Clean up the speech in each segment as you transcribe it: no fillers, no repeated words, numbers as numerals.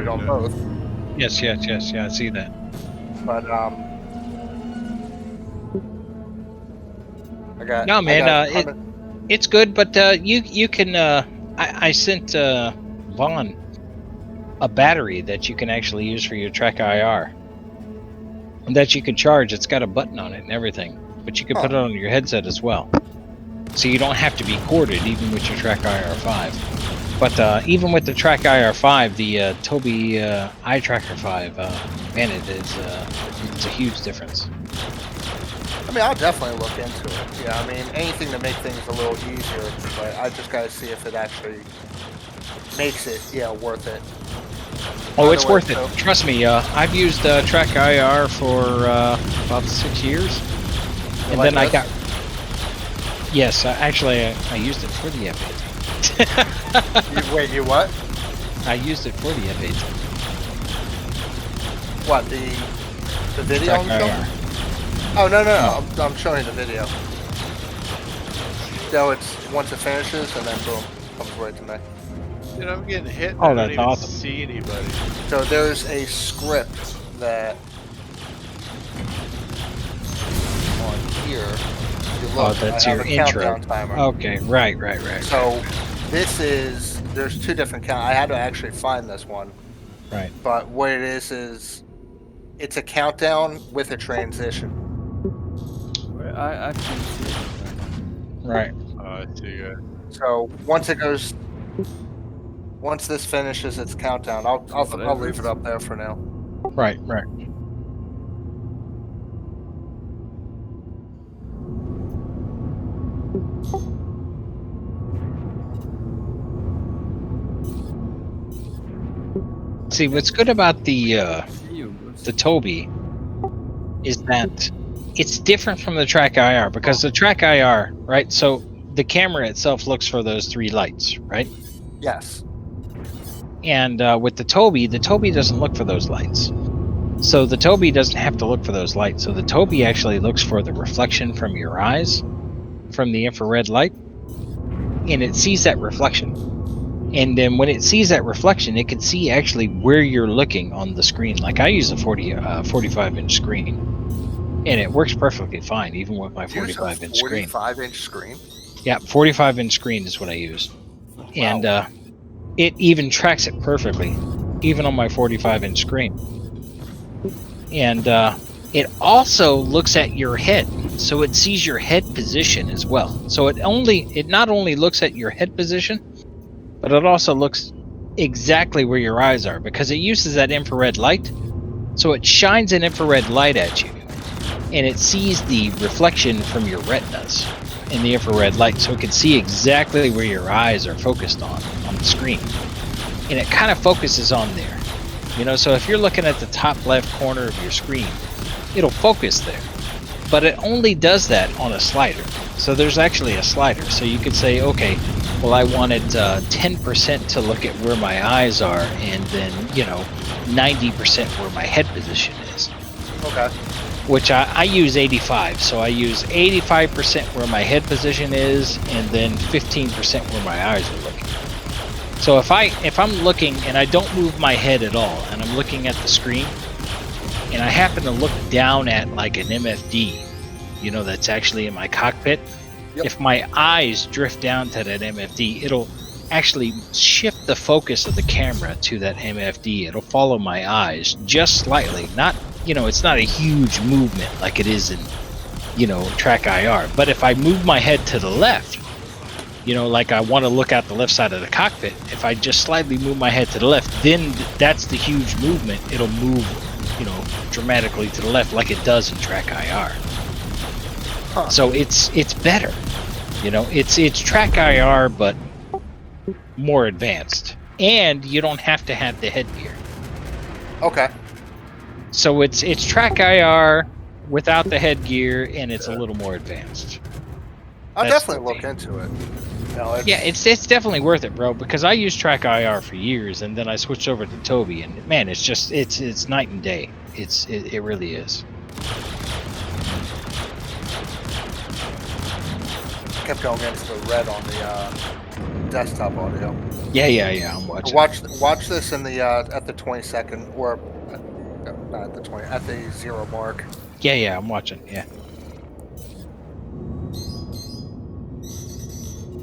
it on both. Yes, yes, yes, yeah, I see that. But No, I man, got a ton of. it's good, but you can I sent Vaughn a battery that you can actually use for your trackIR that you can charge. It's got a button on it and everything, but you can put it on your headset as well. So you don't have to be corded even with your trackIR 5. But even with the trackIR 5, the Tobii Eye Tracker 5, man, it's a huge difference. I mean, I'll definitely look into it. Yeah, I mean, anything to make things a little easier, but I just gotta see if it actually makes it, worth it. Oh, it's worth it. Trust me. I've used trackIR for about 6 years, and like then I this? got. Yes, actually, I used it for the F8. Wait, you what? I used it for the F8. What, the video I'm showing? trackIR. Oh, no. I'm showing you the video. So it's once it finishes, and then boom, comes right to me. Dude, I'm getting hit and Oh, I don't that's even awesome. see anybody. So there's a script that on here. If you look, Oh, that's I have your a intro. countdown timer. Okay, right. So there's two different count. I had to actually find this one. Right. But what it is it's a countdown with a transition. I can see it. Right. Oh, I see. So once this finishes its countdown, I'll leave it up there for now. Right. See, what's good about the Tobii is that it's different from the trackIR because the trackIR, right? So the camera itself looks for those 3 lights, right? Yes. And with the Tobii doesn't look for those lights. So the Tobii doesn't have to look for those lights. So the Tobii actually looks for the reflection from your eyes, from the infrared light, and it sees that reflection. And then when it sees that reflection, it can see actually where you're looking on the screen. Like I use a 45-inch screen, and it works perfectly fine, even with my 45-inch screen. 45-inch screen? Yeah, 45-inch screen is what I use. Wow. And it even tracks it perfectly, even on my 45-inch screen. And it also looks at your head, so it sees your head position as well. So it not only looks at your head position, but it also looks exactly where your eyes are because it uses that infrared light. So it shines an infrared light at you, and it sees the reflection from your retinas in the infrared light, so it can see exactly where your eyes are focused on the screen. And it kind of focuses on there. So if you're looking at the top left corner of your screen, it'll focus there. But it only does that on a slider. So there's actually a slider. So you could say, okay, well, I wanted 10% to look at where my eyes are, and then 90% where my head position is. Okay. Which I use 85. So I use 85% where my head position is, and then 15% where my eyes are looking. So if I'm looking and I don't move my head at all, and I'm looking at the screen, and I happen to look down at like an MFD, that's actually in my cockpit. Yep. If my eyes drift down to that MFD, it'll actually shift the focus of the camera to that MFD. It'll follow my eyes just slightly. Not, it's not a huge movement like it is in, trackIR. But if I move my head to the left, like I want to look out the left side of the cockpit, if I just slightly move my head to the left, then that's the huge movement. It'll move, dramatically to the left like it does in trackIR. Huh. So it's better. It's trackIR, but more advanced. And you don't have to have the headgear. Okay. So it's trackIR without the headgear, and it's a little more advanced. I'll definitely look into it. Yeah, it's definitely worth it, bro, because I used trackIR for years, and then I switched over to Tobii, and man, it's just it's night and day. It really is. Kept going into the red on the desktop audio. Yeah. I'm watching. Watch this in the at the 20-second or not at the 20 at the 0 mark. Yeah, I'm watching. Yeah.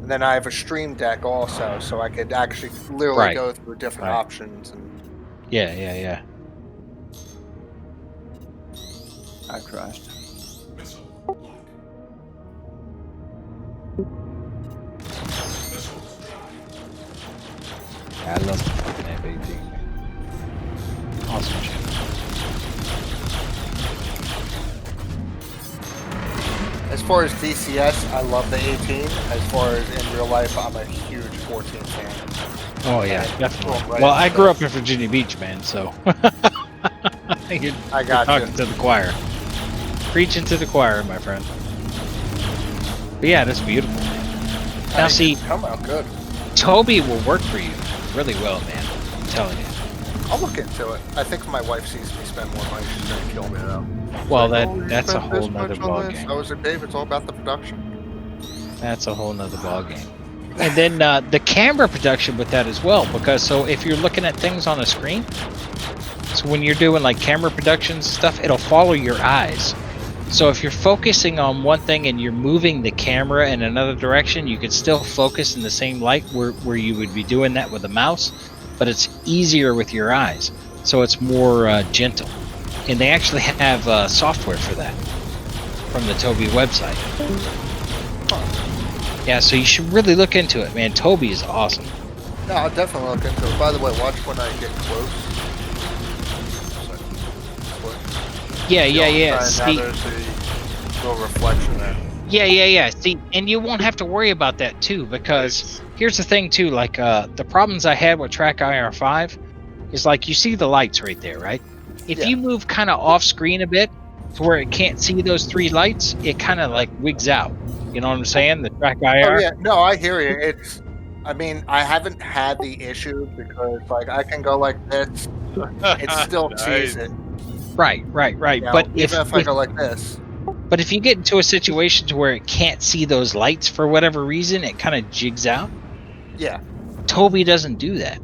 And then I have a stream deck also, so I could actually literally Right. go through different Right. options and Yeah. I crashed. I love F-18. Awesome ship. as far as DCS, I love the 18. As far as in real life, I'm a huge 14 fan. Oh yeah, Yeah, definitely. going right Well, into I grew this. up in Virginia Beach, man. So you're I got talking you. to the choir, preaching to the choir, my friend. But yeah, that's beautiful. I Now mean, see, it's come out good. Toby will work for you really well, man. I'm telling you. I'll look into it. I think if my wife sees me spend more money, she's gonna kill me though. Well, Like, "Oh, you that's a spent this whole nother much on ball this." game. I was like, babe, it's all about the production. That's a whole nother ball game. And then the camera production with that as well, because so if you're looking at things on a screen, so when you're doing like camera production stuff, it'll follow your eyes. So if you're focusing on one thing and you're moving the camera in another direction, you can still focus in the same light where you would be doing that with a mouse, but it's easier with your eyes. So it's more gentle. And they actually have software for that from the Toby website. Yeah, so you should really look into it, man. Toby is awesome. No, I'll definitely look into it. By the way, watch when I get close. Yeah. Now See, there's a little reflection there. yeah. See, and you won't have to worry about that too, because here's the thing too. Like the problems I had with trackIR 5 is like you see the lights right there, right? If Yeah. you move kind of off screen a bit to where it can't see those three lights, it kind of like wigs out. You know what I'm saying? The trackIR. Oh yeah, no, I hear you. It's, I mean, I haven't had the issue because like I can go like this, it still sees it. Right. You know, But even if I go like this. but if you get into a situation to where it can't see those lights for whatever reason, it kind of jigs out. Yeah. Toby doesn't do that.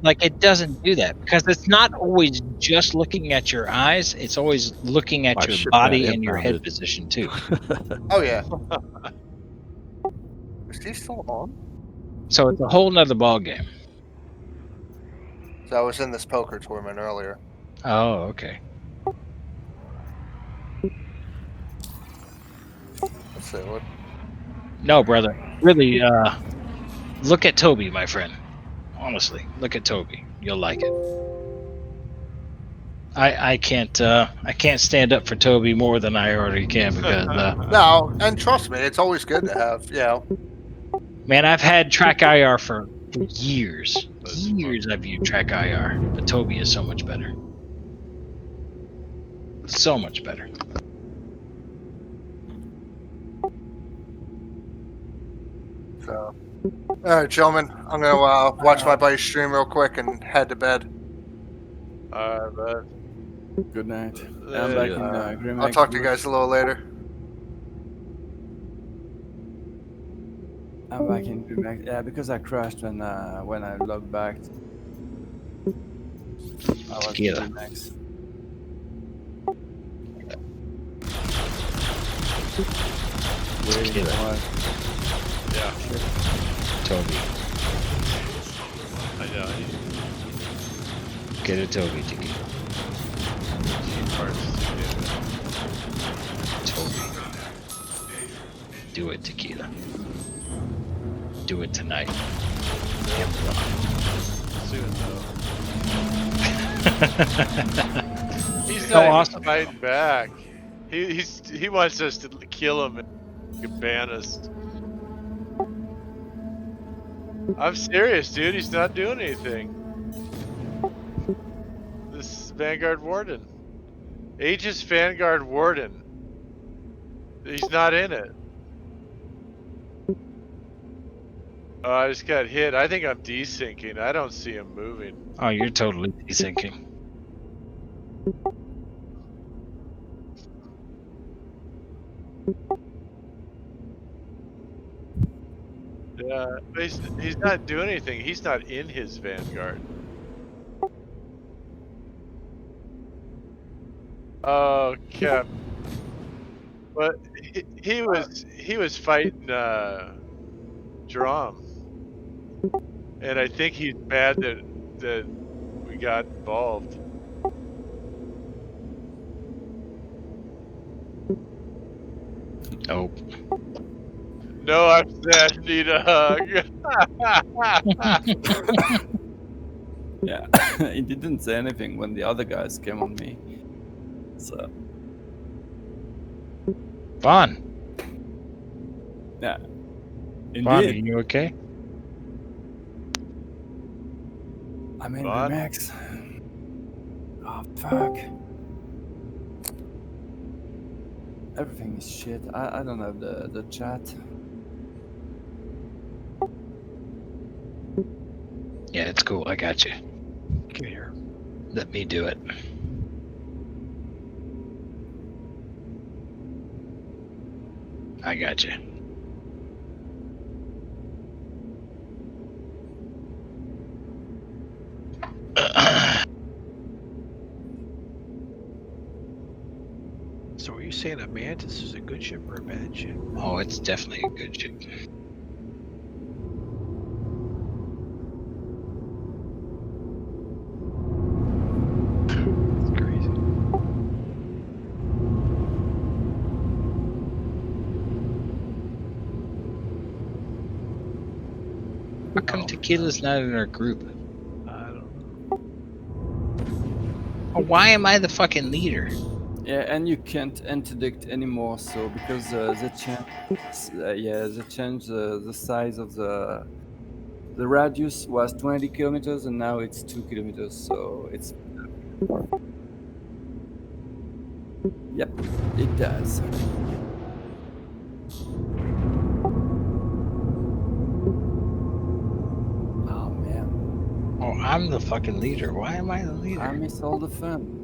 Like it doesn't do that because it's not always just looking at your eyes. It's always looking at My your ship body got and your head impounded. position too. Oh yeah. Is he still on? So it's a whole nother ball game. So I was in this poker tournament earlier. Oh, okay. Let's see what. No, brother. Really, look at Toby, my friend. Honestly, look at Toby. You'll like it. I can't stand up for Toby more than I already can because No, and trust me, it's always good to have. You know. man, I've had trackIR for years. Years I've used trackIR, but Toby is so much better. So much better. So, all right, gentlemen, I'm gonna watch my buddy stream real quick and head to bed. But Good night. Yeah, I'm back yeah. in Grim I'll talk to you guys a little later. I'm back in Grim. Yeah, because I crashed when I logged back. I was Tequila. in Grim. Tequila. yeah, Toby. I know. Get a Toby tequila. Toby. Do it, tequila. Do it tonight. Soon though. He's So not even awesome. fighting back. He wants us to kill him and ban us. I'm serious, dude. He's not doing anything. This is Vanguard Warden. Aegis Vanguard Warden. He's not in it. Oh, I just got hit. I think I'm desyncing. I don't see him moving. Oh, you're totally desyncing. Yeah, but he's not doing anything. He's not in his vanguard. Oh, Cap. But he was fighting Drum, and I think he's mad that we got involved. Oh, No, I'm sad. Need a hug. Yeah, he didn't say anything when the other guys came on me. So Vaughn. yeah, Vaughn, are indeed. you okay? I'm in the Vaughn? max. Oh fuck. Everything is shit. I don't have the chat. Yeah, it's cool. I got you. Come here. Let me do it. I got you. So are you saying a Mantis is a good ship or a bad ship? Oh, it's definitely a good ship. It's crazy. How come Tequila's not in our group? I don't know. Oh, why am I the fucking leader? Yeah, and you can't interdict anymore. So because they changed the size of the radius was 20 kilometers and now it's 2 kilometers. So it's yep, it does. Oh man, Oh, I'm the fucking leader. Why am I the leader? I miss all the fun.